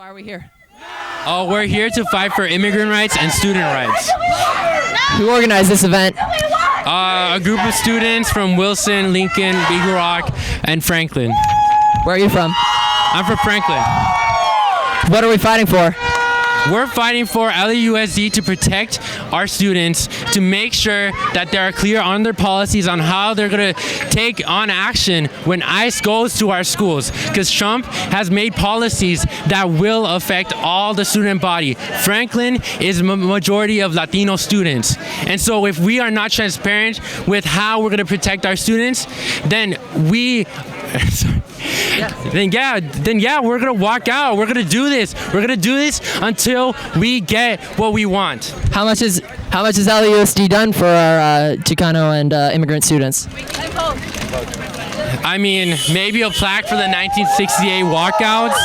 Why are we here? Oh, we're here to fight for immigrant rights and student rights. Who organized this event? A group of students from Wilson, Lincoln, Eagle Rock, and Franklin. Where are you from? I'm from Franklin. What are we fighting for? We're fighting for LAUSD to protect our students, to make sure that they are clear on their policies on how they're going to take on action when ICE goes to our schools. Because Trump has made policies that will affect all the student body. Franklin is a majority of Latino students. And so if we are not transparent with how we're going to protect our students, then we're gonna walk out. We're gonna do this. We're gonna do this until we get what we want. How much is LAUSD done for our Chicano and immigrant students? I mean, maybe a plaque for the 1968 walkouts,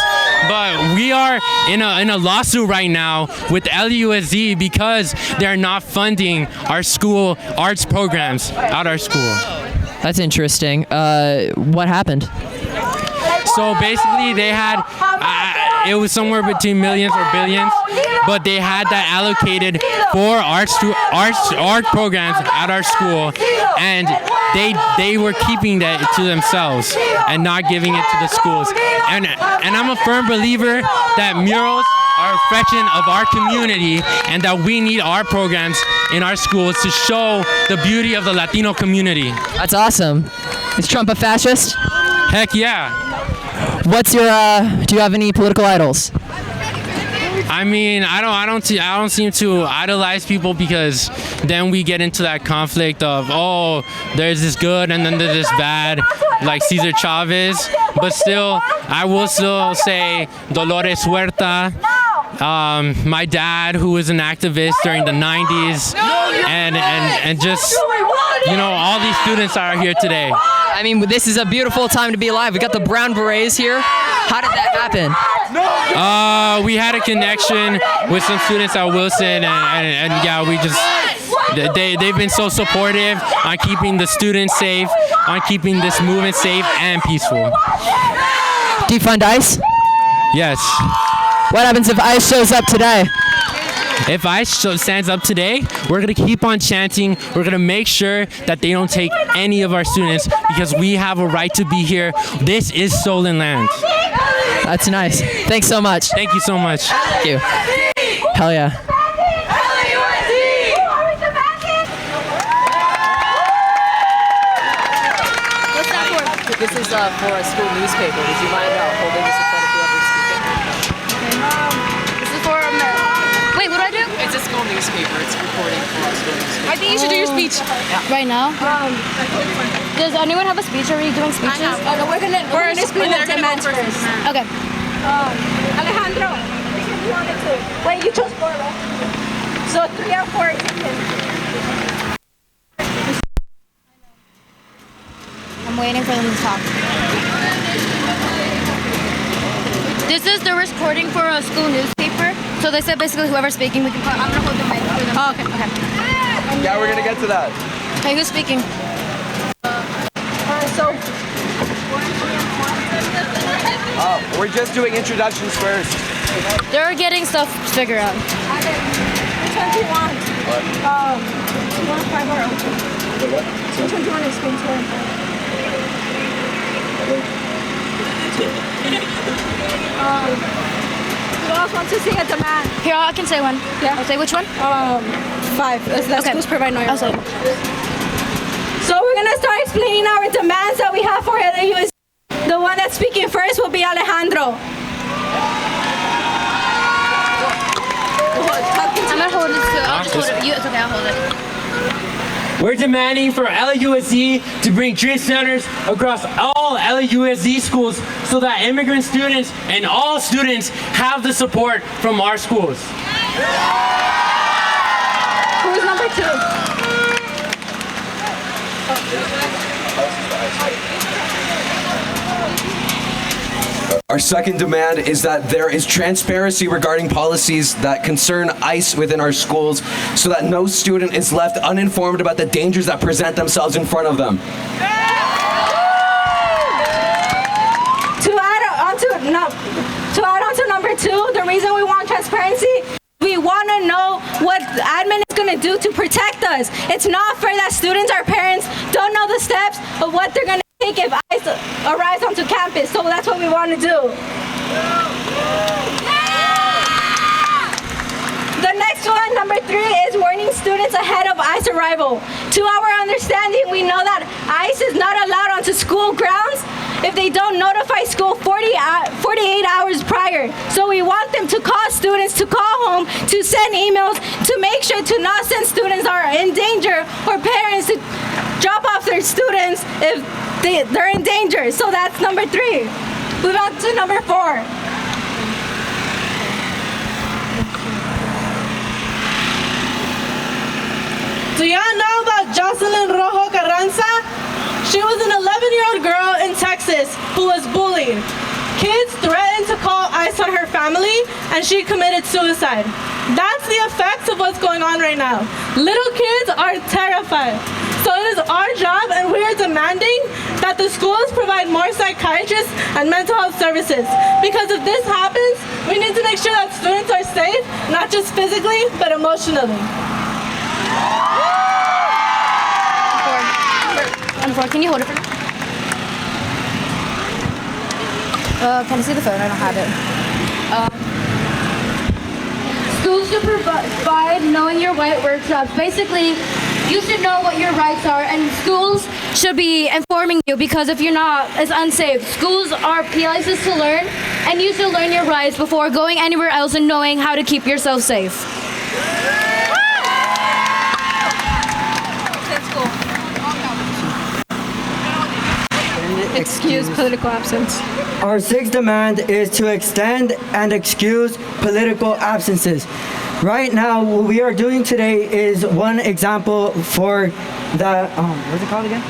but we are in a lawsuit right now with LAUSD because they're not funding our school arts programs at our school. That's interesting. What happened? So basically, they had, it was somewhere between millions or billions, but they had that allocated for art programs at our school, and they were keeping that to themselves and not giving it to the schools. And I'm a firm believer that murals are a reflection of our community, and that we need our programs in our schools to show the beauty of the Latino community. That's awesome. Is Trump a fascist? Heck yeah. What's your? Do you have any political idols? I mean, I don't seem to idolize people, because then we get into that conflict of, oh, there's this good and then there's this bad, like Cesar Chavez. But still, I will still say Dolores Huerta, my dad, who was an activist during the 90s, and just, you know, all these students that are here today. I mean, this is a beautiful time to be alive. We got the brown berets here. How did that happen? We had a connection with some students at Wilson, and yeah, we just, they've been so supportive on keeping the students safe, on keeping this movement safe and peaceful. Defund ICE? Yes. What happens if ICE shows up today? If ICE stands up today, we're going to keep on chanting. We're going to make sure that they don't take any of our students, because we have a right to be here. This is stolen land. That's nice. Thanks so much. Thank you so much. Thank you. Hell yeah. What's that for? This is for a school newspaper. Would you mind holding this in front of whoever's speaking? This is for wait, what do I do? It's a school newspaper. It's recording for a school newspaper. I think you should do your speech right now. Does anyone have a speech? Are we doing speeches? Okay, we're gonna split the demands first. Okay. Alejandro, if you wanted to. Wait, you chose 4, right? So 3 or 4 you can. I'm waiting for them to talk. This is the recording for a school newspaper. So they said basically whoever's speaking, we can put. I'm gonna hold the mic for them. Oh, okay. Yeah, we're gonna get to that. Hey, who's speaking? We're just doing introductions first. They're getting stuff figured out. Which one do you want? What? Do you want 5 or open? Which one do you want to explain to her? Who else wants to say a demand? Here, I can say one. Yeah. I'll say which one? 5. That's Okay. schools provide noise. I'll say it. So we're gonna start explaining our demands that we have for LAUSD. The one that's speaking first will be Alejandro. I'm gonna hold it too. I'll just hold it. It's okay, I'll hold it. We're demanding for LAUSD to bring dream centers across all LAUSD schools, so that immigrant students and all students have the support from our schools. Who's number 2? Our second demand is that there is transparency regarding policies that concern ICE within our schools, so that no student is left uninformed about the dangers that present themselves in front of them. To add on to number 2, the reason we want transparency, we want to know what admin is going to do to protect us. It's not fair that students or parents don't know the steps of what they're going to take if ICE arrives onto campus. So that's what we want to do. The next one, number 3, is warning students ahead of ICE arrival. To our understanding, we know that ICE is not allowed onto school grounds if they don't notify school 48 hours prior. So we want them to call students, to call home, to send emails, to make sure to not send students that are in danger, or parents to drop off their students if they're in danger. So that's number 3. Move on to number 4. Do y'all know about Jocelyn Rojo Carranza? She was an 11-year-old girl in Texas who was bullied. Kids threatened to call ICE on her family, and she committed suicide. That's the effects of what's going on right now. Little kids are terrified. So it is our job, and we are demanding that the schools provide more psychiatrists and mental health services. Because if this happens, we need to make sure that students are safe, not just physically, but emotionally. Can you hold it for me? Can I see the phone? I don't have it. Schools should provide knowing your right workshops. Basically, you should know what your rights are, and schools should be informing you, because if you're not, it's unsafe. Schools are places to learn, and you should learn your rights before going anywhere else and knowing how to keep yourself safe. Excuse political absence. Our 6th demand is to extend and excuse political absences. Right now, what we are doing today is one example for the, what's it called again?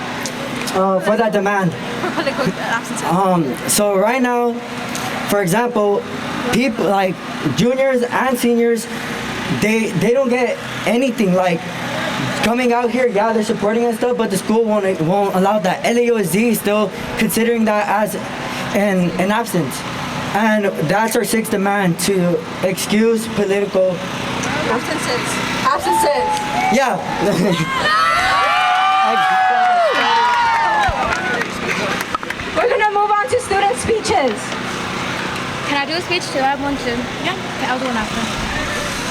For that demand. For political absences. So right now, for example, people like juniors and seniors, they don't get anything like coming out here. Yeah, they're supporting and stuff, but the school won't allow that. LAUSD is still considering that as an absence. And that's our 6th demand, to excuse political Absences. Absences. Yeah. We're going to move on to student speeches. Can I do a speech too? I have one too. Yeah. Okay, I'll do one after.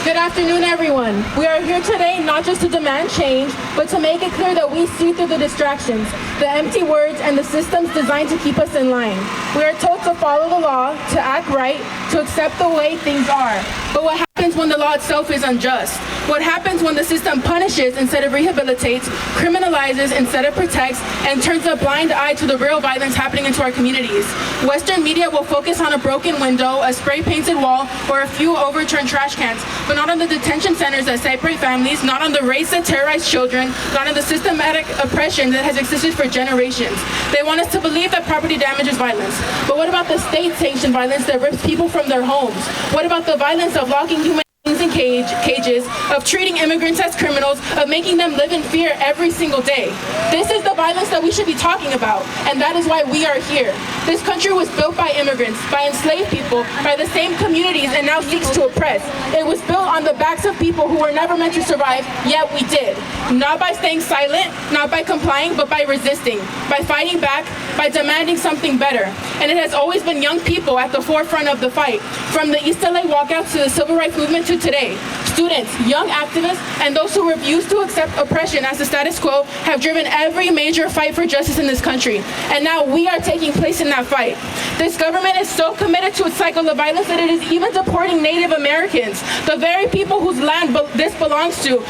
Good afternoon, everyone. We are here today not just to demand change, but to make it clear that we see through the distractions, the empty words, and the systems designed to keep us in line. We are told to follow the law, to act right, to accept the way things are. But what happens when the law itself is unjust? What happens when the system punishes instead of rehabilitates, criminalizes instead of protects, and turns a blind eye to the real violence happening into our communities? Western media will focus on a broken window, a spray-painted wall, or a few overturned trash cans, but not on the detention centers that separate families, not on the race that terrorize children, not on the systematic oppression that has existed for generations. They want us to believe that property damage is violence. But what about the state-sanctioned violence that rips people from their homes? What about the violence of locking human beings in cages, of treating immigrants as criminals, of making them live in fear every single day? This is the violence that we should be talking about, and that is why we are here. This country was built by immigrants, by enslaved people, by the same communities, and now seeks to oppress. It was built on the backs of people who were never meant to survive, yet we did. Not by staying silent, not by complying, but by resisting, by fighting back, by demanding something better. And it has always been young people at the forefront of the fight, from the East LA walkouts to the civil rights movement to today. Students, young activists, and those who refuse to accept oppression as the status quo have driven every major fight for justice in this country. And now we are taking place in that fight. This government is so committed to its cycle of violence that it is even deporting Native Americans, the very people whose land this belongs to,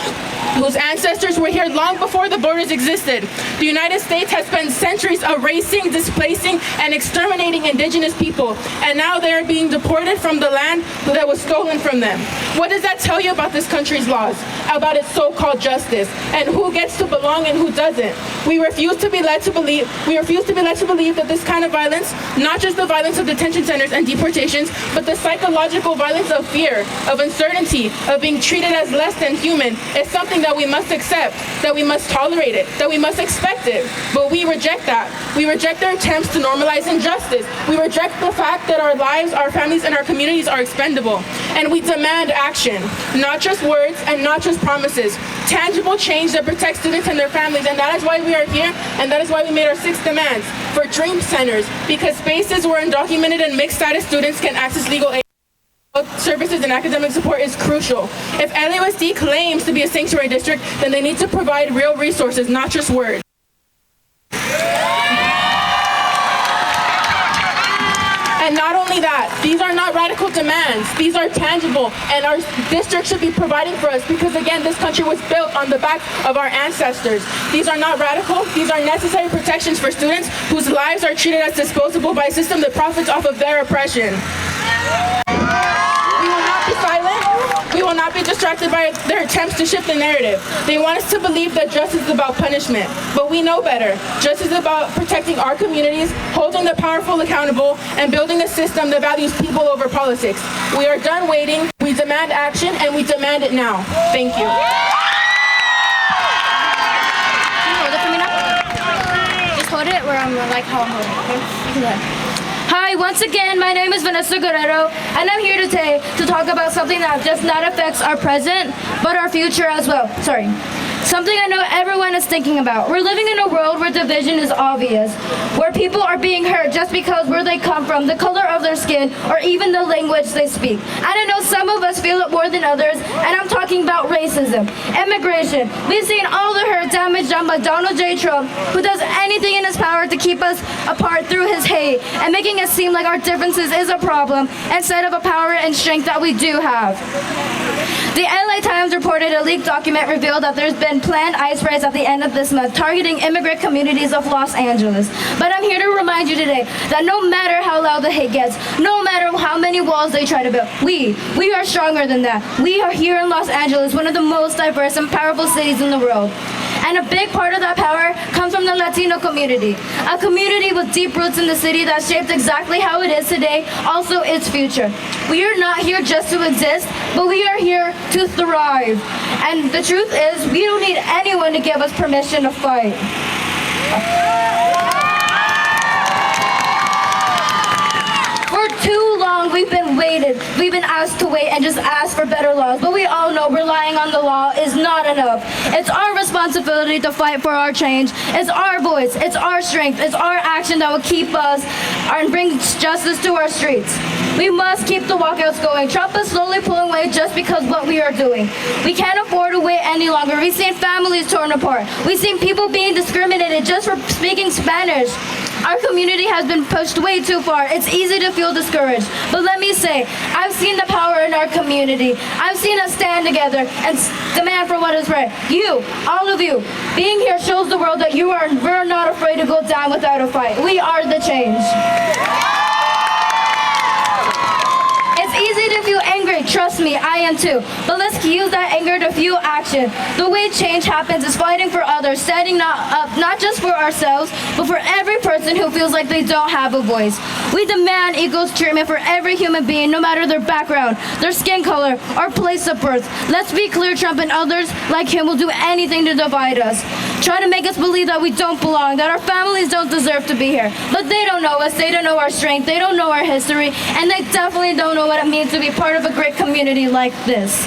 whose ancestors were here long before the borders existed. The United States has spent centuries erasing, displacing, and exterminating indigenous people, and now they are being deported from the land that was stolen from them. What does that tell you about this country's laws, about its so-called justice, and who gets to belong and who doesn't. We refuse to be led to believe that this kind of violence, not just the violence of detention centers and deportations, but the psychological violence of fear, of uncertainty, of being treated as less than human, is something that we must accept, that we must tolerate it, that we must expect it. But we reject that. We reject their attempts to normalize injustice. We reject the fact that our lives, our families, and our communities are expendable. And we demand action, not just words and not just promises. Tangible change that protects students and their families. And that is why we are here, and that is why we made our 6 demands for dream centers, because spaces where undocumented and mixed status students can access legal aid, services, and academic support is crucial. If LAUSD claims to be a sanctuary district, then they need to provide real resources, not just words. And not only that, these are not radical demands. These are tangible, and our district should be providing for us because, again, this country was built on the back of our ancestors. These are not radical. These are necessary protections for students whose lives are treated as disposable by a system that profits off of their oppression. We will not be silent. We will not be distracted by their attempts to shift the narrative. They want us to believe that justice is about punishment, but we know better. Justice is about protecting our communities, holding the powerful accountable, and building a system that values people over politics. We are done waiting. We demand action, and we demand it now. Thank you. Hold it for me now. Just hold it where I'm like how I'm holding it. Okay? Hi, once again, my name is Vanessa Guerrero, and I'm here today to talk about something that just not affects our present, but our future as well. Sorry. Something I know everyone is thinking about. We're living in a world where division is obvious, where people are being hurt just because where they come from, the color of their skin, or even the language they speak. And I know some of us feel it more than others, and I'm talking about racism, immigration. We've seen all the hurt damage done by Donald J. Trump, who does anything in his power to keep us apart through his hate, and making it seem like our differences is a problem, instead of a power and strength that we do have. The LA Times reported a leaked document revealed that there's been planned ICE raids at the end of this month targeting immigrant communities of Los Angeles. But I'm here to remind you today that no matter how loud the hate gets, no matter how many walls they try to build, we are stronger than that. We are here in Los Angeles, one of the most diverse and powerful cities in the world. And a big part of that power comes from the Latino community, a community with deep roots in the city that shaped exactly how it is today, also its future. We are not here just to exist, but we are here to thrive. And the truth is, we don't need anyone to give us permission to fight. For too long, we've been asked to wait and just ask for better laws, but we all know relying on the law is not enough. It's our responsibility to fight for our change. It's our voice, it's our strength, it's our action that will keep us and bring justice to our streets. We must keep the walkouts going. Trump is slowly pulling away just because what we are doing. We can't afford to wait any longer. We've seen families torn apart. We've seen people being discriminated just for speaking Spanish. Our community has been pushed way too far. It's easy to feel discouraged. But let me say, I've seen the power in our community. I've seen us stand together and demand for what is right. You, all of you, being here shows the world that we're not afraid to go down without a fight. We are the change. It's easy to feel angry, trust me, I am too. But let's use that anger to fuel action. The way change happens is fighting for others, standing up not just for ourselves, but for every person who feels like they don't have a voice. We demand equal treatment for every human being, no matter their background, their skin color, or place of birth. Let's be clear, Trump and others like him will do anything to divide us. Try to make us believe that we don't belong, that our families don't deserve to be here. But they don't know us, they don't know our strength, they don't know our history, and they definitely don't know what it means to be part of a great community like this.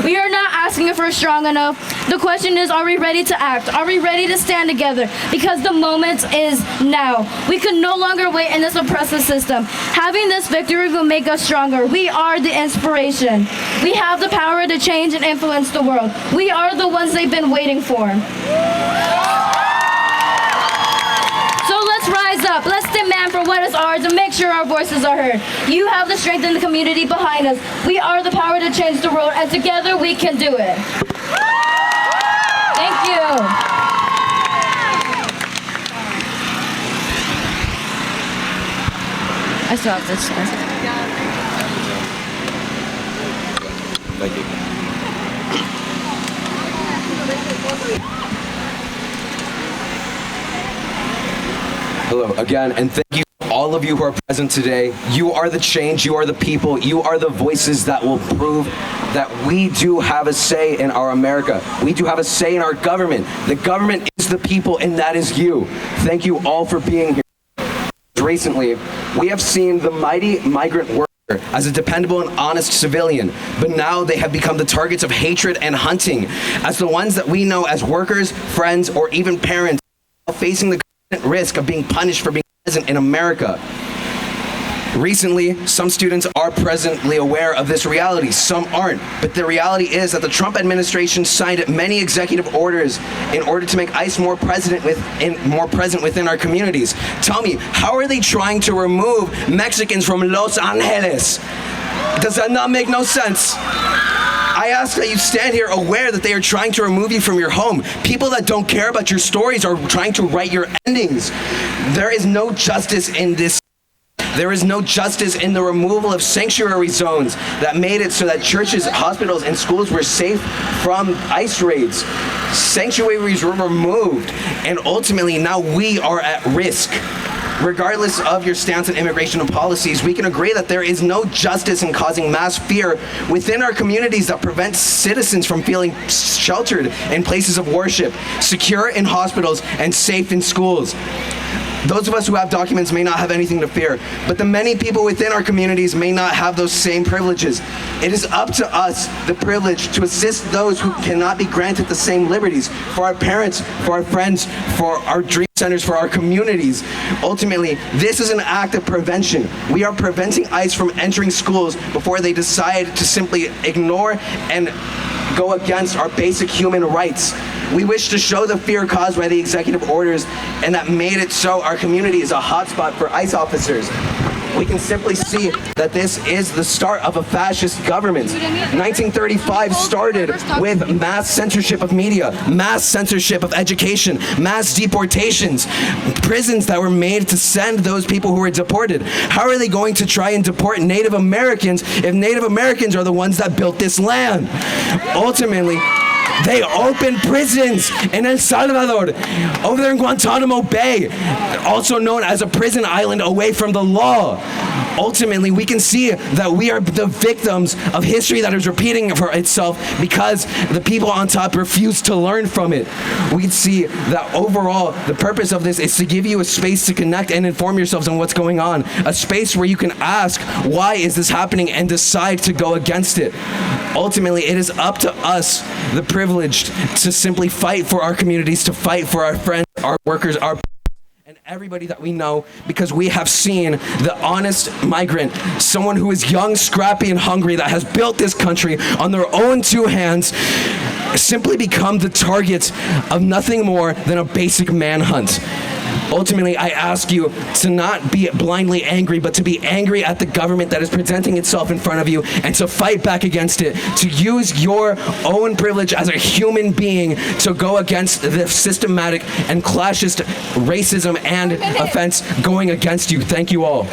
We are not asking for strong enough. The question is, are we ready to act? Are we ready to stand together? Because the moment is now. We can no longer wait in this oppressive system. Having this victory will make us stronger. We are the inspiration. We have the power to change and influence the world. We are the ones they've been waiting for. So let's rise up. Let's demand for what is ours and make sure our voices are heard. You have the strength in the community behind us. We are the power to change the world, and together we can do it. Thank you. I still have this one. Thank you. Hello again, and thank you to all of you who are present today. You are the change, you are the people, you are the voices that will prove that we do have a say in our America. We do have a say in our government. The government is the people, and that is you. Thank you all for being here. Recently, we have seen the mighty migrant worker as a dependable and honest civilian, but now they have become the targets of hatred and hunting as the ones that we know as workers, friends, or even parents facing the risk of being punished for being present in America. Recently, some students are presently aware of this reality, some aren't, but the reality is that the Trump administration signed many executive orders in order to make ICE more present within our communities. Tell me, how are they trying to remove Mexicans from Los Angeles? Does that not make no sense? I ask that you stand here aware that they are trying to remove you from your home. People that don't care about your stories are trying to write your endings. There is no justice in this. There is no justice in the removal of sanctuary zones that made it so that churches, hospitals, and schools were safe from ICE raids. Sanctuaries were removed, and ultimately now we are at risk. Regardless of your stance on immigration and policies, we can agree that there is no justice in causing mass fear within our communities that prevents citizens from feeling sheltered in places of worship, secure in hospitals, and safe in schools. Those of us who have documents may not have anything to fear, but the many people within our communities may not have those same privileges. It is up to us, the privilege, to assist those who cannot be granted the same liberties, for our parents, for our friends, for our dream centers, for our communities. Ultimately, this is an act of prevention. We are preventing ICE from entering schools before they decide to simply ignore and go against our basic human rights. We wish to show the fear caused by the executive orders and that made it so our community is a hotspot for ICE officers. We can simply see that this is the start of a fascist government. 1935 started with mass censorship of media, mass censorship of education, mass deportations, prisons that were made to send those people who were deported. How are they going to try and deport Native Americans if Native Americans are the ones that built this land? Ultimately, they opened prisons in El Salvador, over there in Guantanamo Bay, also known as a prison island away from the law. Ultimately, we can see that we are the victims of history that is repeating for itself because the people on top refuse to learn from it. We can see that overall, the purpose of this is to give you a space to connect and inform yourselves on what's going on, a space where you can ask, why is this happening, and decide to go against it. Ultimately, it is up to us, the privileged, to simply fight for our communities, to fight for our friends, our workers, our and everybody that we know, because we have seen the honest migrant, someone who is young, scrappy, and hungry, that has built this country on their own two hands, simply become the target of nothing more than a basic manhunt. Ultimately, I ask you to not be blindly angry, but to be angry at the government that is presenting itself in front of you and to fight back against it, to use your own privilege as a human being to go against the systematic and classist racism and offense going against you. Thank you all.